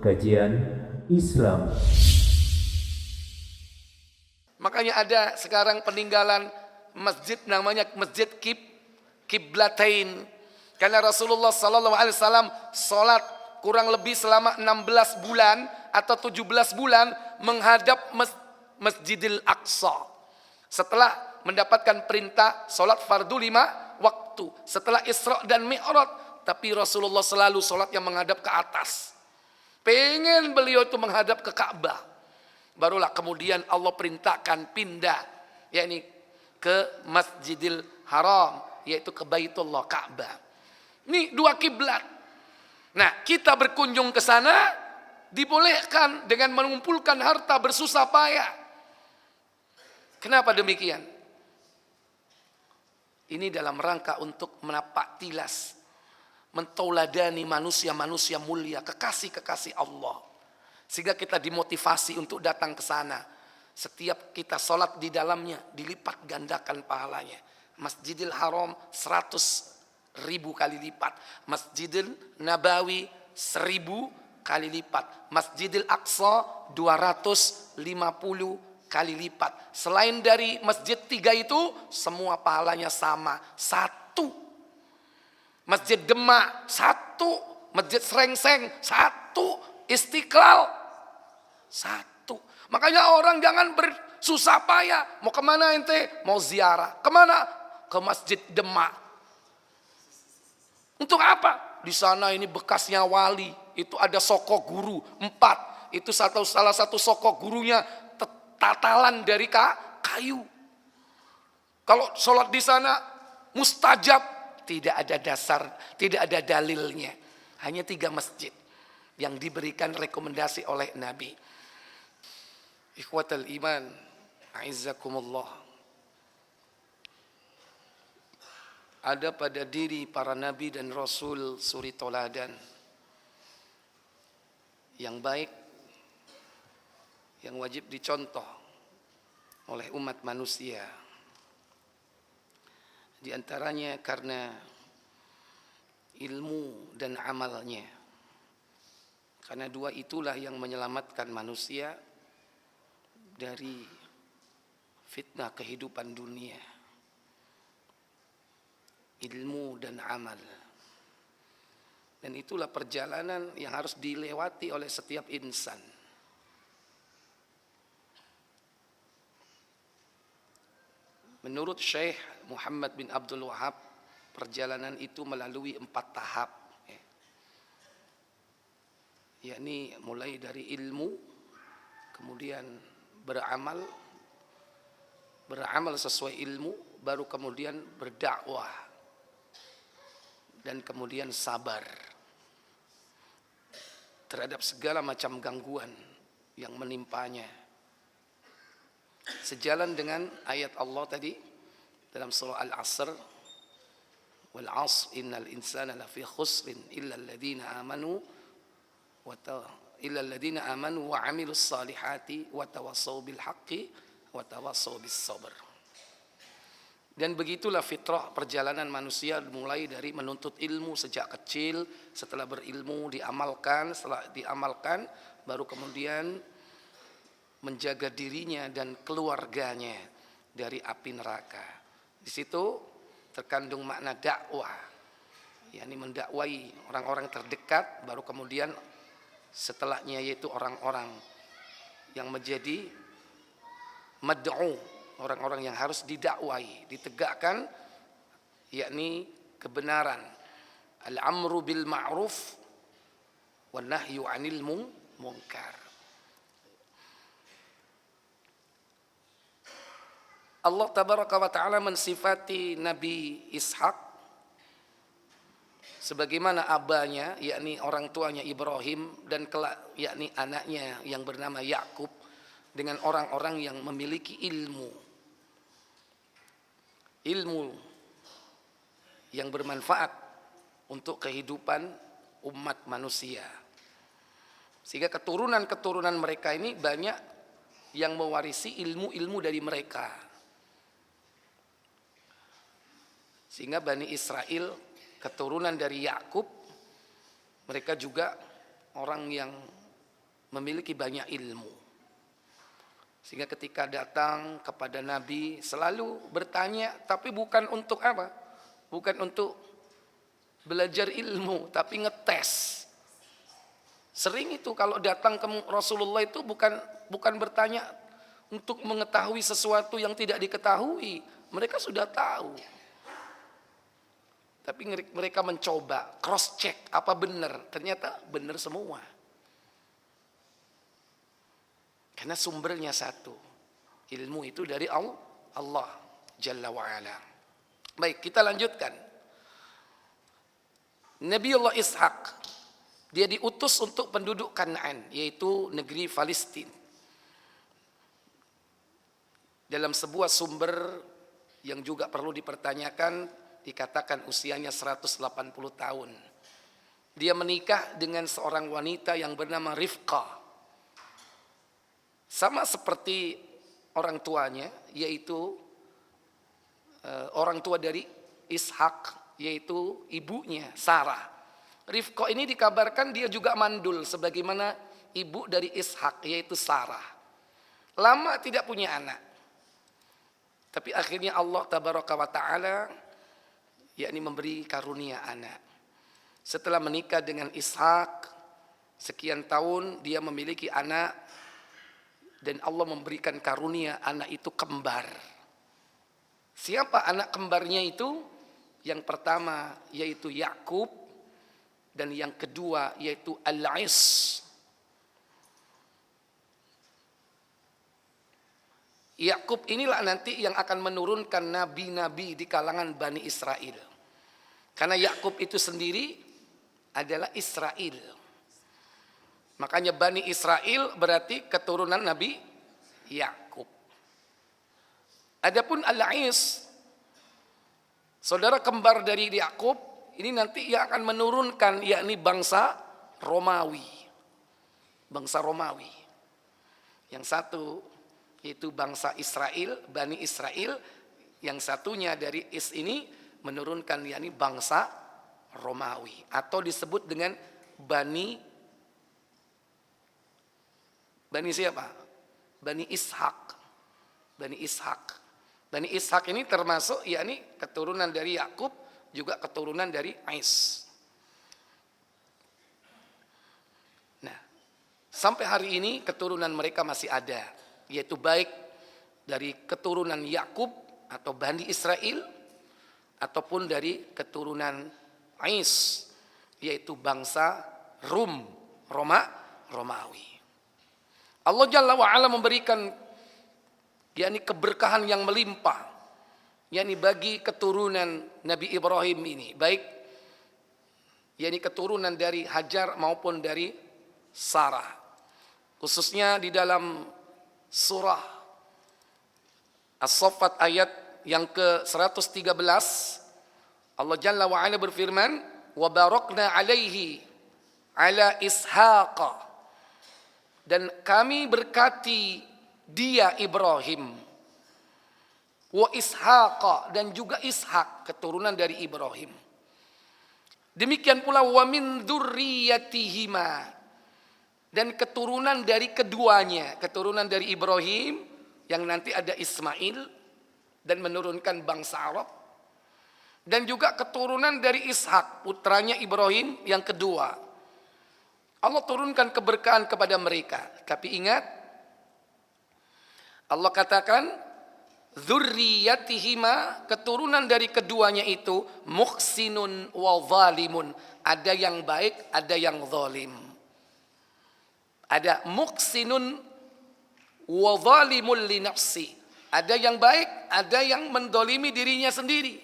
kajian Islam. Makanya ada sekarang peninggalan masjid namanya Masjid Qiblatain. Karena Rasulullah SAW sholat kurang lebih selama 16 bulan atau 17 bulan menghadap Masjidil Aqsa. Setelah mendapatkan perintah sholat fardu 5 waktu. Setelah Isra dan Mi'raj. Tapi Rasulullah selalu sholat yang menghadap ke atas. Pengen beliau itu menghadap ke Ka'bah. Barulah kemudian Allah perintahkan pindah, yakni ke Masjidil Haram, yaitu ke Baitullah Ka'bah. Ini dua kiblat. Nah, kita berkunjung ke sana dibolehkan dengan mengumpulkan harta bersusah payah. Kenapa demikian? Ini dalam rangka untuk menapak tilas, mentauladani manusia-manusia mulia, kekasih-kekasih Allah. Sehingga kita dimotivasi untuk datang ke sana. Setiap kita sholat di dalamnya dilipat gandakan pahalanya. Masjidil Haram 100.000 kali lipat. Masjidil Nabawi 1000 kali lipat. Masjidil Aqsa 250 kali lipat. Selain dari masjid 3 itu, semua pahalanya sama. 1. Masjid Demak 1. Masjid Srengseng 1. Istiqlal 1. Makanya orang jangan bersusah payah. Mau kemana ente? Mau ziarah. Kemana? Ke Masjid Demak. Untuk apa? Di sana ini bekasnya wali. Itu ada soko guru 4. Itu salah satu soko gurunya tatalan dari kayu. Kalau sholat di sana mustajab, tidak ada dasar, tidak ada dalilnya. Hanya 3 masjid yang diberikan rekomendasi oleh Nabi. Ikhwatal iman, a'izzakumullah. Ada pada diri para nabi dan rasul suri toladan yang baik, yang wajib dicontoh oleh umat manusia. Di antaranya karena ilmu dan amalnya. Karena 2 itulah yang menyelamatkan manusia dari fitnah kehidupan dunia. Ilmu dan amal. Dan itulah perjalanan yang harus dilewati oleh setiap insan. Menurut Syekh Muhammad bin Abdul Wahab, perjalanan itu melalui 4 tahap. Yakni mulai dari ilmu, kemudian beramal sesuai ilmu, baru kemudian berdakwah, dan kemudian sabar terhadap segala macam gangguan yang menimpanya. Sejalan dengan ayat Allah tadi dalam surah Al-Asr, wal 'asr innal insana lafi khusrin illa alladziina amanu wa 'amilus salihati wa tawassaw bil haqqi wa tawassaw bis sabr. Dan begitulah fitrah perjalanan manusia, mulai dari menuntut ilmu sejak kecil, setelah berilmu diamalkan, setelah diamalkan baru kemudian menjaga dirinya dan keluarganya dari api neraka. Di situ terkandung makna dakwah, yakni mendakwai orang-orang terdekat, baru kemudian setelahnya yaitu orang-orang yang menjadi mad'u, orang-orang yang harus didakwai, ditegakkan, yakni kebenaran. Al-amru bil ma'ruf wan nahyu 'anil munkar. Allah tabaraka wa ta'ala mensifati Nabi Ishak sebagaimana abahnya, yakni orang tuanya Ibrahim, dan kelak yakni anaknya yang bernama Yakub, dengan orang-orang yang memiliki ilmu yang bermanfaat untuk kehidupan umat manusia. Sehingga keturunan-keturunan mereka ini banyak yang mewarisi ilmu-ilmu dari mereka. Sehingga Bani Israel, keturunan dari Yakub, mereka juga orang yang memiliki banyak ilmu. Sehingga ketika datang kepada Nabi selalu bertanya, tapi bukan untuk apa? Bukan untuk belajar ilmu, tapi ngetes. Sering itu kalau datang ke Rasulullah itu bukan bertanya untuk mengetahui sesuatu yang tidak diketahui. Mereka sudah tahu. Tapi mereka mencoba cross check apa benar. Ternyata benar semua. Karena sumbernya satu. Ilmu itu dari Allah Jalla wa'ala. Baik, kita lanjutkan. Nabiullah Ishaq, dia diutus untuk penduduk Kanaan, yaitu negeri Palestina. Dalam sebuah sumber yang juga perlu dipertanyakan, dikatakan usianya 180 tahun. Dia menikah dengan seorang wanita yang bernama Rifqah. Sama seperti orang tuanya, yaitu orang tua dari Ishak, yaitu ibunya Sarah. Rifqah ini dikabarkan dia juga mandul sebagaimana ibu dari Ishak, yaitu Sarah. Lama tidak punya anak. Tapi akhirnya Allah tabaraka wa ta'ala yakni memberi karunia anak. Setelah menikah dengan Ishak sekian tahun, dia memiliki anak. Dan Allah memberikan karunia anak itu kembar. Siapa anak kembarnya itu? Yang pertama yaitu Yakub, dan yang kedua yaitu Al-Is. Yakub inilah nanti yang akan menurunkan nabi-nabi di kalangan Bani Israel. Karena Yakub itu sendiri adalah Israel. Makanya Bani Israel berarti keturunan Nabi Yakub. Adapun Al-Is, saudara kembar dari Yakub, ini nanti yang akan menurunkan yakni bangsa Romawi. Bangsa Romawi. Yang satu yaitu bangsa Israel, Bani Israel. Yang satunya dari Is ini menurunkan yakni bangsa Romawi. Atau disebut dengan Bani siapa? Bani Ishak. Bani Ishak. Bani Ishak ini termasuk yakni keturunan dari Yakub, juga keturunan dari Ais. Nah, sampai hari ini keturunan mereka masih ada, yaitu baik dari keturunan Yakub atau Bani Israel ataupun dari keturunan Ais, yaitu bangsa Romawi. Allah Jalla wa'ala memberikan yakni keberkahan yang melimpah yakni bagi keturunan Nabi Ibrahim ini, baik yakni keturunan dari Hajar maupun dari Sarah. Khususnya di dalam surah As-Saffat ayat yang ke-113, Allah Jalla wa'ala berfirman, wa barakna alaihi ala ishaqa, dan kami berkati dia Ibrahim, wa Ishaqa, dan juga Ishak, keturunan dari Ibrahim. Demikian pula wa min dzurriyyatihima, dan keturunan dari keduanya, keturunan dari Ibrahim yang nanti ada Ismail dan menurunkan bangsa Arab, dan juga keturunan dari Ishak, putranya Ibrahim yang kedua. Allah turunkan keberkahan kepada mereka. Tapi ingat, Allah katakan dzurriyyatihima, keturunan dari keduanya itu muhsinun wa zalimun, ada yang baik, ada yang zalim. Ada muhsinun wa zalimun li nafsi, ada yang baik, ada yang mendolimi dirinya sendiri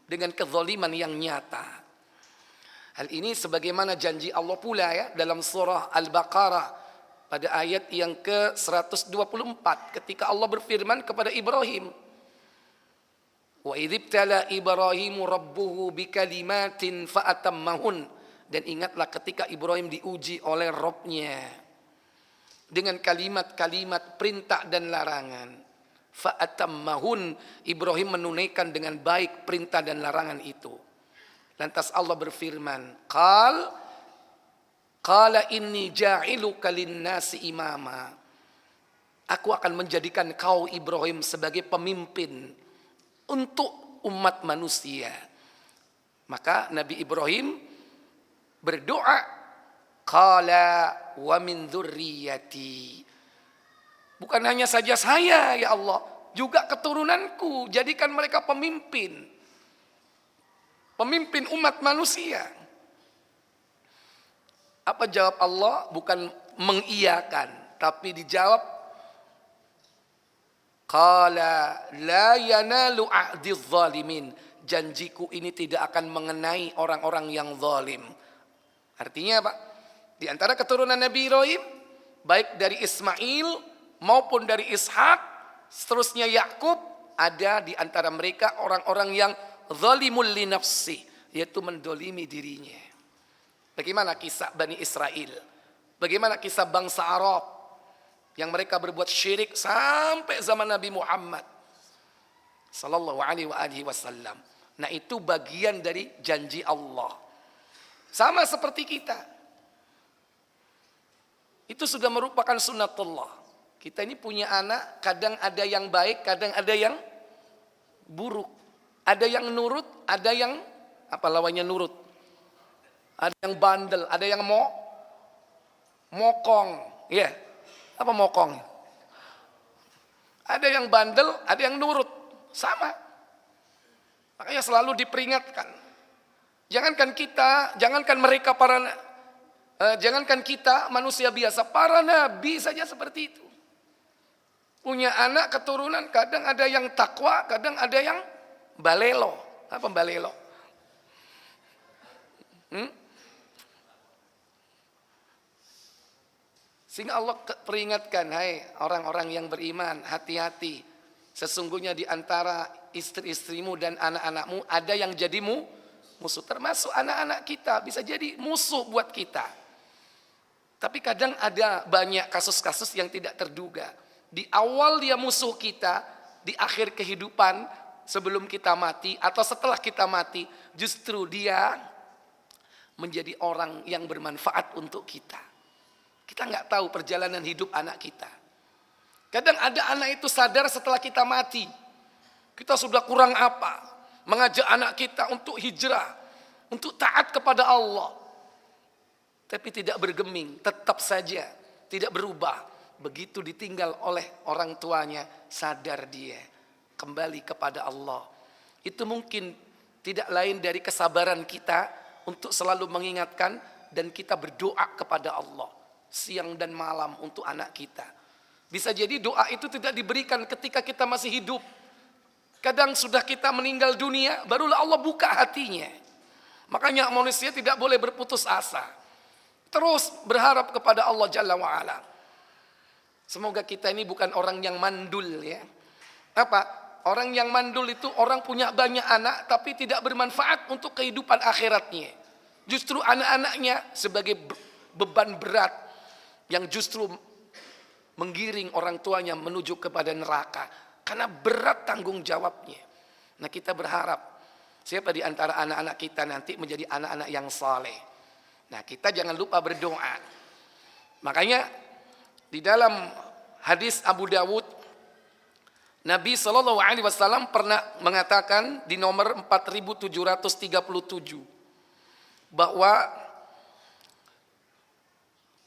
dengan kezaliman yang nyata. Hal ini sebagaimana janji Allah pula ya dalam surah Al-Baqarah pada ayat yang ke-124 ketika Allah berfirman kepada Ibrahim, wa idzibtala Ibrahimu rabbuhu bikalimatin fa'atammahun, dan ingatlah ketika Ibrahim diuji oleh Rabb-nya dengan kalimat-kalimat perintah dan larangan. Fa'atammahun, Ibrahim menunaikan dengan baik perintah dan larangan itu. Lantas Allah berfirman, Qala inni ja'iluka linnasi imama. Aku akan menjadikan kau Ibrahim sebagai pemimpin untuk umat manusia. Maka Nabi Ibrahim berdoa, qala wa min dzurriyyati. Bukan hanya saja saya ya Allah, juga keturunanku, jadikan mereka pemimpin. Pemimpin umat manusia. Apa jawab Allah? Bukan mengiyakan, tapi dijawab, qala la yanalu ahdiz zalimin. Janjiku ini tidak akan mengenai orang-orang yang zalim. Artinya apa? Di antara keturunan Nabi Ibrahim, baik dari Ismail maupun dari Ishak, seterusnya Yakub, ada di antara mereka orang-orang yang zalimul li nafsi, yaitu mendolimi dirinya. Bagaimana kisah Bani Israel? Bagaimana kisah bangsa Arab yang mereka berbuat syirik sampai zaman Nabi Muhammad sallallahu alaihi wasallam. Nah, itu bagian dari janji Allah. Sama seperti kita. Itu sudah merupakan sunnatullah. Kita ini punya anak, kadang ada yang baik, kadang ada yang buruk. Ada yang nurut, ada yang apa lawannya nurut. Ada yang bandel, ada yang mokong. Ya, apa mokong? Ada yang bandel, ada yang nurut. Sama. Makanya selalu diperingatkan. Jangankan mereka jangankan kita manusia biasa, para nabi saja seperti itu. Punya anak keturunan, kadang ada yang takwa, kadang ada yang balelo. Apa balelo? Sehingga Allah peringatkan, hai orang-orang yang beriman, hati-hati. Sesungguhnya di antara istri-istrimu dan anak-anakmu ada yang jadi musuh. Termasuk anak-anak kita bisa jadi musuh buat kita. Tapi kadang ada banyak kasus-kasus yang tidak terduga. Di awal dia musuh kita, di akhir kehidupan sebelum kita mati atau setelah kita mati, justru dia menjadi orang yang bermanfaat untuk kita. Kita nggak tahu perjalanan hidup anak kita. Kadang ada anak itu sadar setelah kita mati. Kita sudah kurang apa? Mengajak anak kita untuk hijrah, untuk taat kepada Allah. Tapi tidak bergeming, tetap saja tidak berubah. Begitu ditinggal oleh orang tuanya, sadar dia kembali kepada Allah. Itu mungkin tidak lain dari kesabaran kita untuk selalu mengingatkan dan kita berdoa kepada Allah siang dan malam untuk anak kita. Bisa jadi doa itu tidak diberikan ketika kita masih hidup. Kadang sudah kita meninggal dunia, barulah Allah buka hatinya. Makanya manusia tidak boleh berputus asa. Terus berharap kepada Allah Jalla wa'ala. Semoga kita ini bukan orang yang mandul ya. Apa? Orang yang mandul itu orang punya banyak anak tapi tidak bermanfaat untuk kehidupan akhiratnya. Justru anak-anaknya sebagai beban berat yang justru menggiring orang tuanya menuju kepada neraka. Karena berat tanggung jawabnya. Nah, kita berharap siapa di antara anak-anak kita nanti menjadi anak-anak yang saleh. Nah, kita jangan lupa berdoa. Makanya di dalam hadis Abu Dawud, Nabi SAW pernah mengatakan di nomor 4737 bahwa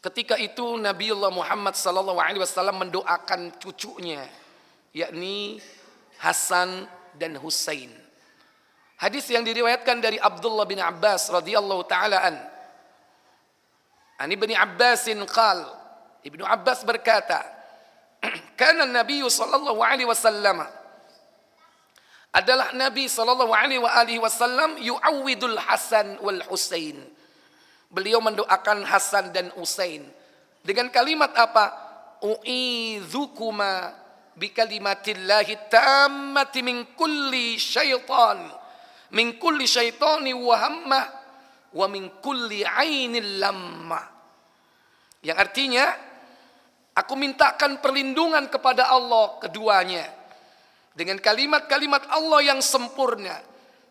ketika itu Nabiullah Muhammad SAW mendoakan cucunya, yakni Hasan dan Husain. Hadis yang diriwayatkan dari Abdullah bin Abbas radhiyallahu taala an. Ibnu Abbasin qal, Ibnu Abbas berkata, kana Nabi sallallahu alaihi wasallam, adalah Nabi sallallahu alaihi wasallam yu'awwidul Hasan wal Husain. Beliau mendoakan Hasan dan Husain dengan kalimat apa? U'idzukuma bikalimatillahi tammati min kulli syaitan, min kulli syaitani wa hammah, wa min kulli ainil lammah. Yang artinya, aku mintakan perlindungan kepada Allah keduanya dengan kalimat-kalimat Allah yang sempurna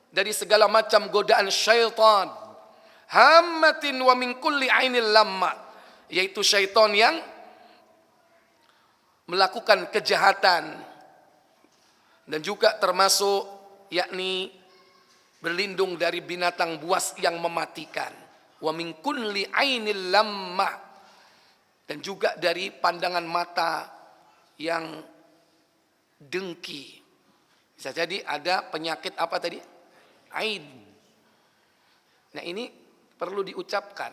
dari segala macam godaan syaitan. hammatin wa min kulli ainil lamma, yaitu syaitan yang melakukan kejahatan, dan juga termasuk yakni berlindung dari binatang buas yang mematikan, wa min kulli ainil lamma, dan juga dari pandangan mata yang dengki. Bisa jadi ada penyakit apa tadi? Ain. Nah, ini perlu diucapkan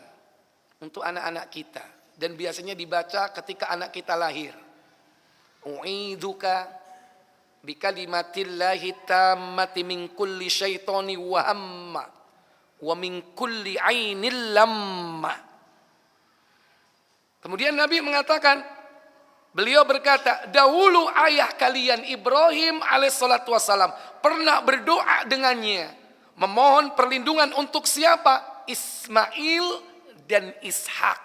untuk anak-anak kita, dan biasanya dibaca ketika anak kita lahir. U'idzuka bikalimatillahi tammati min kulli syaitani wa hamma wa min kulli ainil lamma. Kemudian Nabi mengatakan, beliau berkata, dahulu ayah kalian Ibrahim alaihissalatu wassalam pernah berdoa dengannya, memohon perlindungan untuk siapa? Ismail dan Ishak.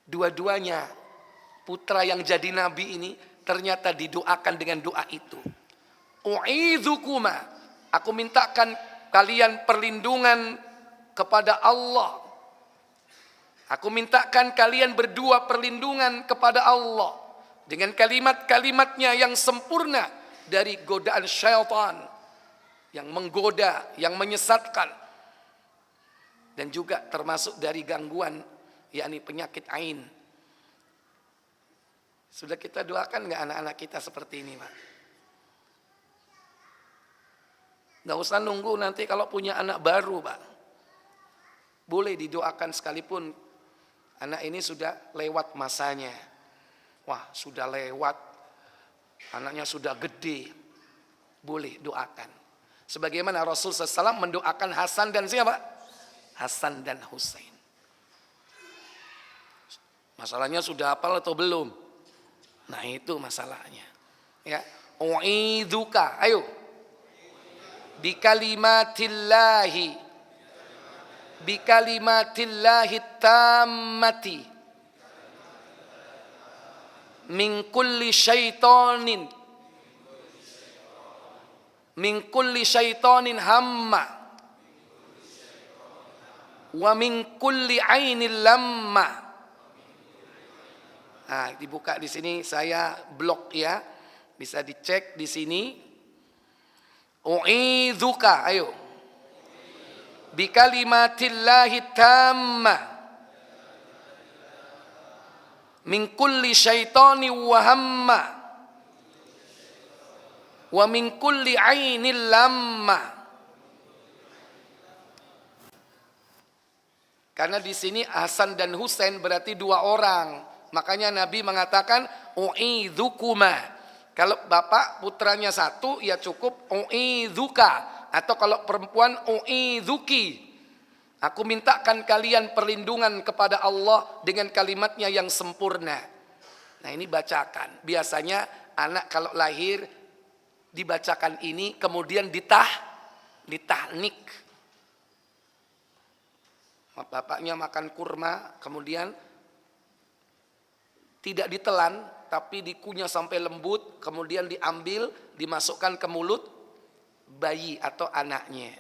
Dua-duanya putra yang jadi nabi ini ternyata didoakan dengan doa itu. U'idzukuma, aku mintakan kalian perlindungan kepada Allah. Aku mintakan kalian berdua perlindungan kepada Allah dengan kalimat-kalimatnya yang sempurna dari godaan syaitan yang menggoda, yang menyesatkan, dan juga termasuk dari gangguan yakni penyakit ain. Sudah kita doakan nggak anak-anak kita seperti ini, Pak? Nggak usah nunggu nanti kalau punya anak baru, Pak. Boleh didoakan sekalipun anak ini sudah lewat masanya. Wah, sudah lewat, anaknya sudah gede. Boleh doakan. Sebagaimana Rasul SAW mendoakan Hasan dan siapa? Hasan dan Husain. Masalahnya sudah hafal atau belum? Nah, itu masalahnya. Ya, u'idzuka, ayo. Bikalimatillahi tammati min kulli syaitanin hamma wa min kulli ainil lamma. Nah, dibuka di sini, saya blok ya. Bisa dicek di sini. U'idzuka, ayo. Bikalimatillahi tamma min kulli syaitani wa hamma wa min kulli ainil lamma. Karena di sini Hasan dan Husain berarti dua orang. Makanya Nabi mengatakan u'idzukuma. Kalau bapak putranya satu ya cukup u'idzuka. Atau kalau perempuan u'idzuki. Aku mintakan kalian perlindungan kepada Allah dengan kalimatnya yang sempurna. Nah, ini bacakan. Biasanya anak kalau lahir dibacakan ini kemudian ditahnik. Bapaknya makan kurma kemudian tidak ditelan, tapi dikunyah sampai lembut, kemudian diambil, dimasukkan ke mulut bayi atau anaknya.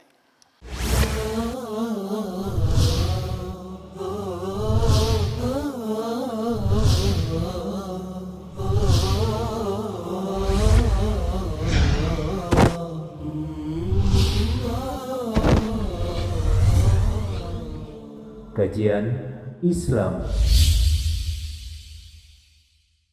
Kajian Islam.